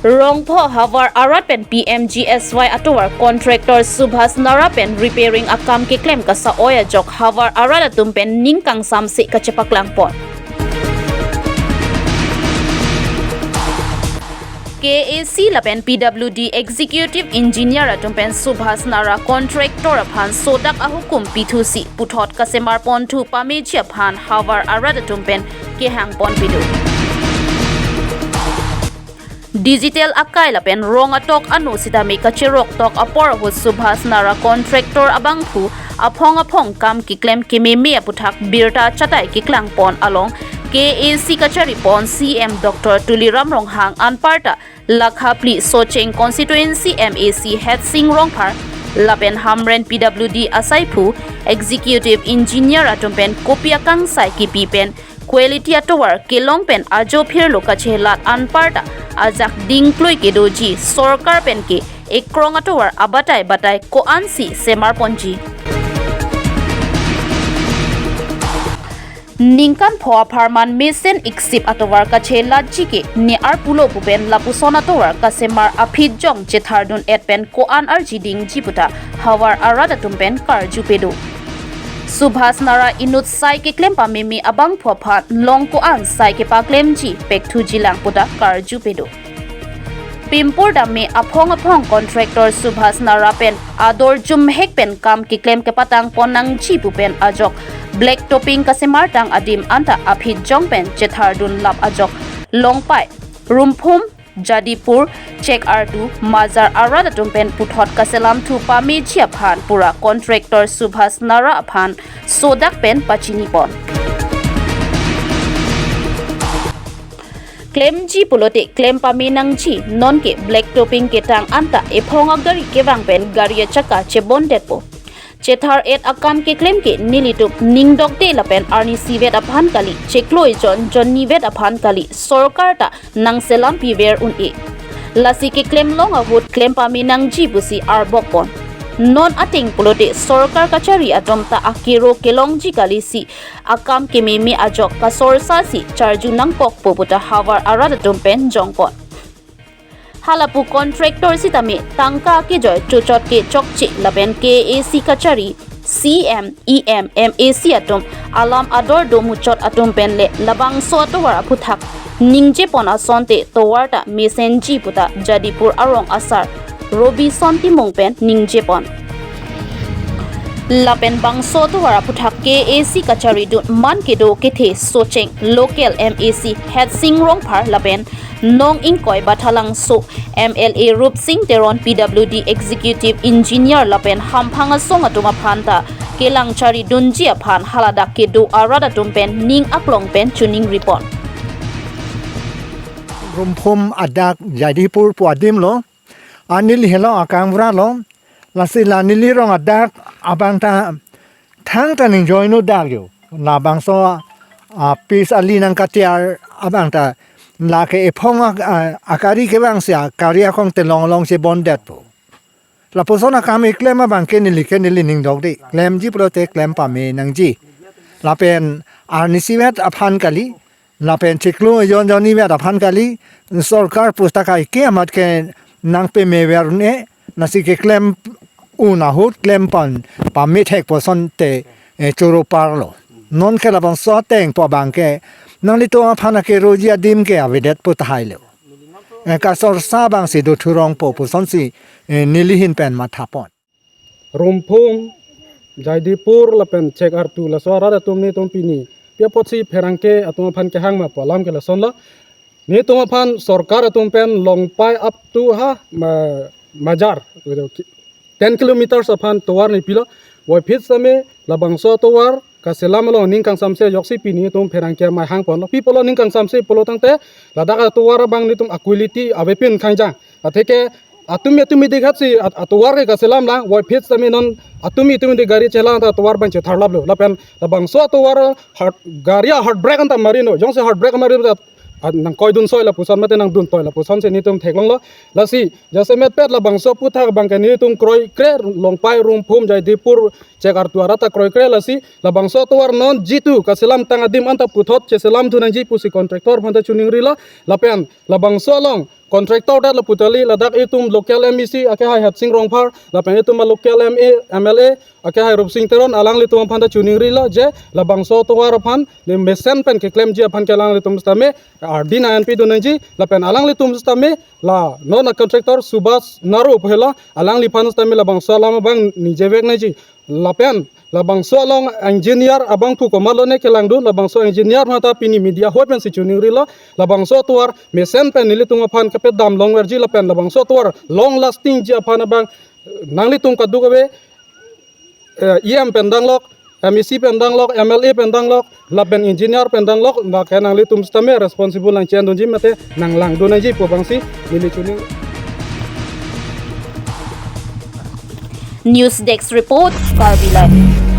Rongpho Havar Arat pen PMGSY atowar contractor Subhas Nara pen repairing akam ke claim ka sa oya jok Havar Arat atum pen ningkang samsi ka cepaklang pon. KAC lapen PWD Executive Engineer atum pen Subhas Nara contractor aphan sodak ahukum P2C puthot kasemar pon thu pameji aphan Havar Arat atum pen ke hang pon pidu. Digital akai lapen rong atok anu sidami kachirok tok apor hus Subhas Nara contractor abangphu apong kam kiklem kimeme aputhak birta chatai kiklang pon along KAC kachari pon CM Dr. Tuliram Ronghang anparta lakhapli socheng constituency MAC head sing rongphar lapen hamren PWD asaipu executive engineer atumpen kopiakang sai kipi pen quality atowar kelong pen ajo phir loka chelat anparta ajak dingploi ke doji sorkar pen ke ekrong atowar abatai batai ko ansi semar ponji ningkan phoa pharman mesen iksip atowar ka chelat ji ke ni ar pulo pupen lapuson atowar ka semar aphit jong chethardun etpen ko an ar jiding jiputa hawar arada tumpen kar jupedo Subhas Nara inut sai ke klem pa mimi abang phophat long ko an sai ke pa klem ji pektu jilang puta kar jupedo Pimpur dame apong contractor Subhas Nara pen ador jum hek pen kam ki klem ke patang ponang ji pupen ajok black topping kasemar tang adim anta aphit jong pen chethardun lap ajok longpai rumphum Jadipur check R2 Mazar Arada tumpen puthot kaselam thu pami chia phan pura contractor Subhas Nara phan sodak pen pachini pon claim ji pulote claim pami nang ji non ke black topping ke tang anta ephonga gari ke wang pen gari chaka che bondet po Chethar et akam ke claim ke nilitup ningdok de lapen arni sivet aphan kali chekloi jon nivet aphan kali sorkar ta nang selam piver un e lasi ke claim long avut claim pami nang ji busi arbok pon non ating pulote sorkar kachari atom ta akiro kelong ji kali si akam ke memi ajok ka sorsa si charju nang pok poputa havar arada tumpen jongpon halapu contractor sitame tangka ke joy chuchot ke chokchi laben KAC kachari CM EM MAC atom alam ador domuchot atom penle labang so towar aputhak ningje pona sonte towarta mesenji puta Jadipur arong asar Robi sonti mongpen ningje pon lapen bang so towar aputhak KAC kachari dun man kedo kethe socheng local MAC head sing rong phar lapen Nong Inkoi Batalang So MLA Rup Singh Teron PWD Executive Engineer Lapen Hampanga Song Atuma Phanta Kelang Chari Dunji Aphan Halada Kedo Arada Tumpen Ning Aklong Pen Tuning Report Rumphum adak Jadipur puadim lo anil helo akangvra lo lasila nili rong adak abangta thang taning joino dagyo na bangso pis ali nang katiar abangta la ke ephonga akari ke bang sia karia khong te long se bondet po la posona kam eklema bang ke ni ning dog de klem ji prote klem pa me nang ji la pen arnisivet aphan kali la pen chiklo jon ni vet aphan kali sarkar pustaka ke amat ke nang pe me verne nasi ke klem una hot klem pan pa me thek poson te choro parlo non ke la bang so teng po bang ke nang lito aphana ke rojia dim ke avedet put hailo ka sor sabang si do thurong po poson si nilihin pen mathapon Rumphum Jadipur lapen check R2 la sora da tumni tumpini pia potsi pherangke atuma phan ke hangma polam ke la sonla ni tuma phan sarkar atumpen longpai up to Mazar 10 kilometers aphan towar ni pilo wai phit same labangso towar kaselam lo ningkang samse yoksi pini tum pherangke mai hang pon people lo ningkang samse polo tangte ladaka towar bang ni tum aquility avepin khanja atheke atumi dekhatsi atowar ke kaselam la wai phit same non atumi de gari chela ta towar bang che tharlab lo lapen labangso towar garia hard brake anta marino jongse hard brake marino nang koi dun soi la pusan mate nang dun toi la pusan se ni tum theklong lo la si jase met pet la bangso puthak bang ka ni tum kroi kre longpai Rumphum Jadipur cekar tuara ta kroi kre la si la bangso tuar non jitu ka selam tang adim anta puthot che selam tu nang ji pusi kontraktor phanta chuning ri la pen la bangso long kontraktor dat la putali la dak itum local MEC ake hai hat sing rong phar la pen itum local MLA ake hai rup sing teron alang li tum phan da chuning ri la je la bangso to war phan ne mesen pen ke claim ji phan ke alang li tum stame RD na NP do ji la pen alang li tum stame la no na kontraktor subas naru phela alang li phan stame la bangso lam bang ni je vek na ji la pen la bangso long engineer abang pu komalo ne kelang du la bangso engineer mata pini media ho pen si chuning ri la bangso tuar mesen pen nili tung phan kapet dam long werji la pen la bangso tuar long lasting ji phan abang nangli tung kadu kabe EM pendang lok MEC pendang lok MLA pendang lok la pen engineer pendang lok na ke nangli tum stame responsible lang chen donji mate nang lang do ji po bangsi nili chuning News Desk Report, Karbi Live.